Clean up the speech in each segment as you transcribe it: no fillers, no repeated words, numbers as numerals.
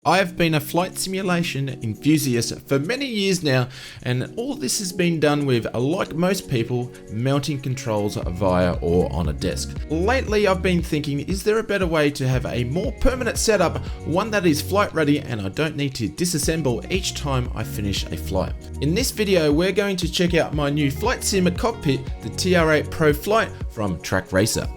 I've been a flight simulation enthusiast for many years now, and all this has been done with, like most people, mounting controls via or on a desk. Lately I've been thinking, is there a better way to have a more permanent setup, one that is flight ready and I don't need to disassemble each time I finish a flight. In this video we're going to check out my new flight sim cockpit, the TR8 Pro Flight from Track Racer.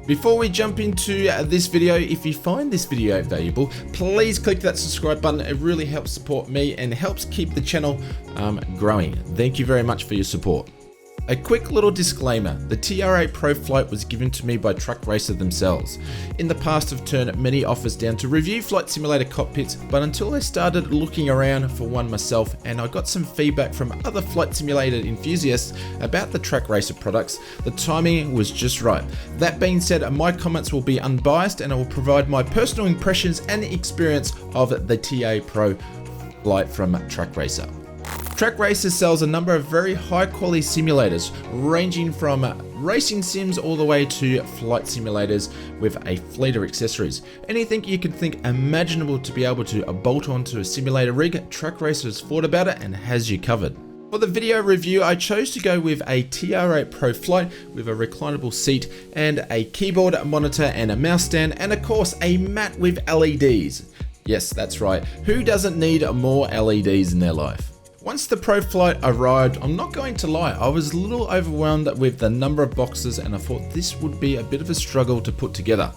Before we jump into this video, if you find this video valuable, please click that subscribe button. It really helps support me and helps keep the channel growing. Thank you very much for your support. A quick little disclaimer, the TR8 Pro Flight was given to me by Track Racer themselves. In the past I've turned many offers down to review flight simulator cockpits, but until I started looking around for one myself and I got some feedback from other flight simulator enthusiasts about the Track Racer products, the timing was just right. That being said, my comments will be unbiased and I will provide my personal impressions and experience of the TR8 Pro Flight from Track Racer. Track Racer sells a number of very high quality simulators, ranging from racing sims all the way to flight simulators with a fleet of accessories. Anything you can think imaginable to be able to bolt onto a simulator rig, Track Racer has thought about it and has you covered. For the video review, I chose to go with a TR8 Pro Flight with a reclinable seat and a keyboard, monitor and a mouse stand, and of course a mat with LEDs. Yes, that's right. Who doesn't need more LEDs in their life? Once the Pro Flight arrived, I'm not going to lie, I was a little overwhelmed with the number of boxes and I thought this would be a bit of a struggle to put together.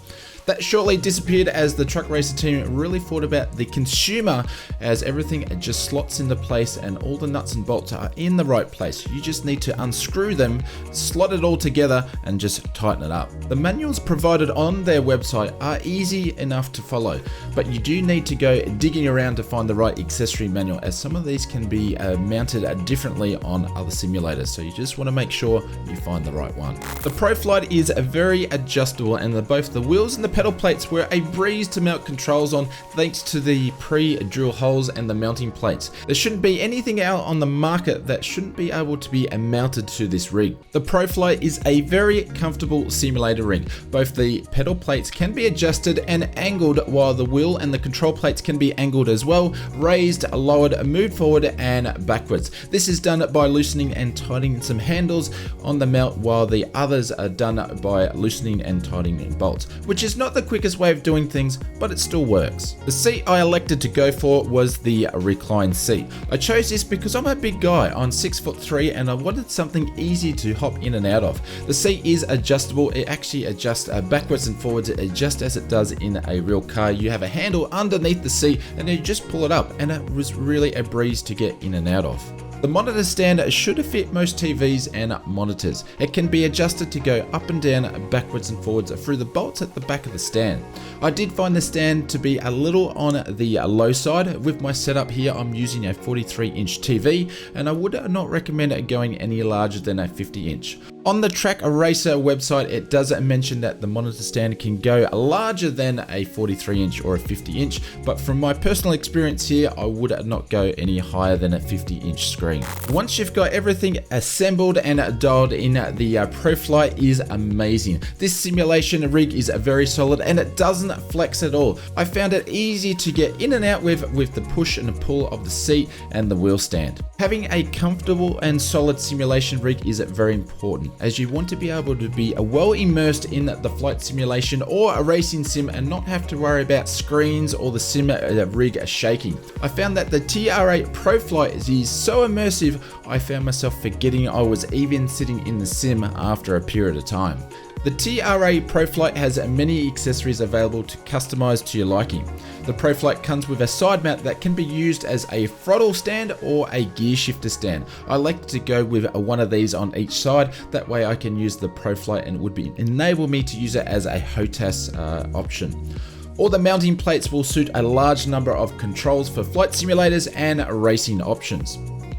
That shortly disappeared as the Track Racer team really thought about the consumer, as everything just slots into place and all the nuts and bolts are in the right place. You just need to unscrew them, slot it all together and just tighten it up. The manuals provided on their website are easy enough to follow, but you do need to go digging around to find the right accessory manual, as some of these can be mounted differently on other simulators, so you just want to make sure you find the right one. The Pro Flight is very adjustable and both the wheels and the pedal plates were a breeze to mount controls on thanks to the pre-drill holes and the mounting plates. There shouldn't be anything out on the market that shouldn't be able to be mounted to this rig. The Pro Flight is a very comfortable simulator rig. Both the pedal plates can be adjusted and angled, while the wheel and the control plates can be angled as well, raised, lowered, moved forward and backwards. This is done by loosening and tightening some handles on the mount, while the others are done by loosening and tightening bolts, which is not the quickest way of doing things, but it still works. The seat I elected to go for was the reclined seat. I chose this because I'm a big guy, I'm 6'3", and I wanted something easy to hop in and out of. The seat is adjustable, it actually adjusts backwards and forwards just as it does in a real car. You have a handle underneath the seat and you just pull it up, and it was really a breeze to get in and out of. The monitor stand should fit most TVs and monitors. It can be adjusted to go up and down, backwards and forwards through the bolts at the back of the stand. I did find the stand to be a little on the low side. With my setup here, I'm using a 43-inch TV and I would not recommend going any larger than a 50-inch. On the Track Racer website, it does mention that the monitor stand can go larger than a 43-inch or a 50-inch, but from my personal experience here, I would not go any higher than a 50-inch screen. Once you've got everything assembled and dialed in, the Pro Flight is amazing. This simulation rig is very solid and it doesn't flex at all. I found it easy to get in and out with the push and pull of the seat and the wheel stand. Having a comfortable and solid simulation rig is very important, as you want to be able to be well immersed in the flight simulation or a racing sim and not have to worry about screens or the sim rig shaking. I found that the TR8 Pro Flight is so immersive, I found myself forgetting I was even sitting in the sim after a period of time. The TR8 Pro Flight has many accessories available to customize to your liking. The Pro Flight comes with a side mount that can be used as a throttle stand or a gear shifter stand. I like to go with one of these on each side, that way I can use the Pro Flight and it would enable me to use it as a HOTAS option. All the mounting plates will suit a large number of controls for flight simulators and racing options.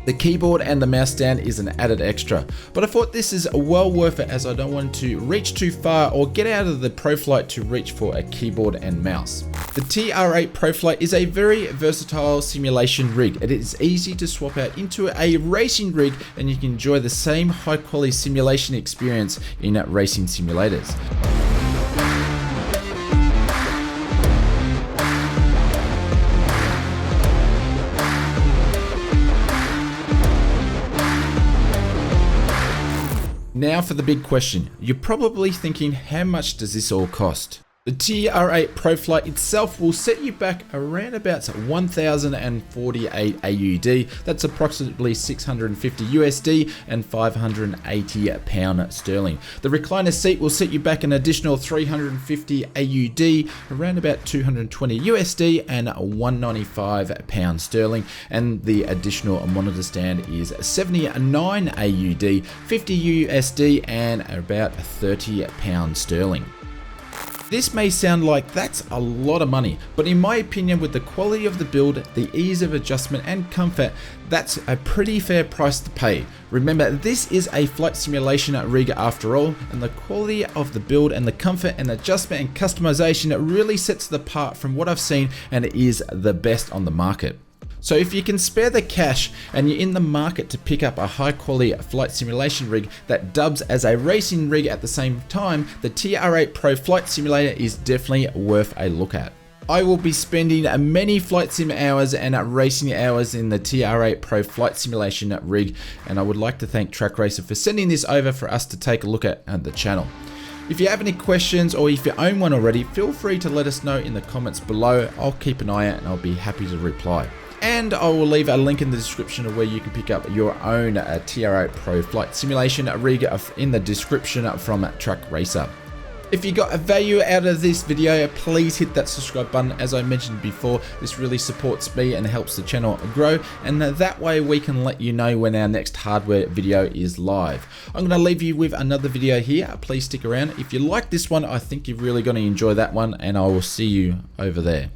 The keyboard and the mouse stand is an added extra, but I thought this is well worth it as I don't want to reach too far or get out of the Pro Flight to reach for a keyboard and mouse. The TR8 Pro Flight is a very versatile simulation rig. It is easy to swap out into a racing rig and you can enjoy the same high quality simulation experience in racing simulators. Now for the big question. You're probably thinking, how much does this all cost? The TR8 Pro Flight itself will set you back around about 1,048 AUD. That's approximately 650 USD and 580 pound sterling. The recliner seat will set you back an additional 350 AUD, around about 220 USD and 195 pound sterling. And the additional monitor stand is 79 AUD, 50 USD and about 30 pound sterling. This may sound like that's a lot of money, but in my opinion, with the quality of the build, the ease of adjustment and comfort, that's a pretty fair price to pay. Remember, this is a flight simulation rig after all, and the quality of the build and the comfort and adjustment and customization really sets it apart from what I've seen, and it is the best on the market. So if you can spare the cash and you're in the market to pick up a high quality flight simulation rig that dubs as a racing rig at the same time, the TR8 Pro Flight Simulator is definitely worth a look at. I will be spending many flight sim hours and racing hours in the TR8 Pro Flight Simulation rig, and I would like to thank Track Racer for sending this over for us to take a look at the channel. If you have any questions or if you own one already, feel free to let us know in the comments below. I'll keep an eye out and I'll be happy to reply. And I will leave a link in the description of where you can pick up your own TR8 Pro Flight Simulation rig in the description from Track Racer. If you got a value out of this video, please hit that subscribe button. As I mentioned before, this really supports me and helps the channel grow, and that way we can let you know when our next hardware video is live. I'm going to leave you with another video here. Please stick around. If you like this one, I think you're really going to enjoy that one, and I will see you over there.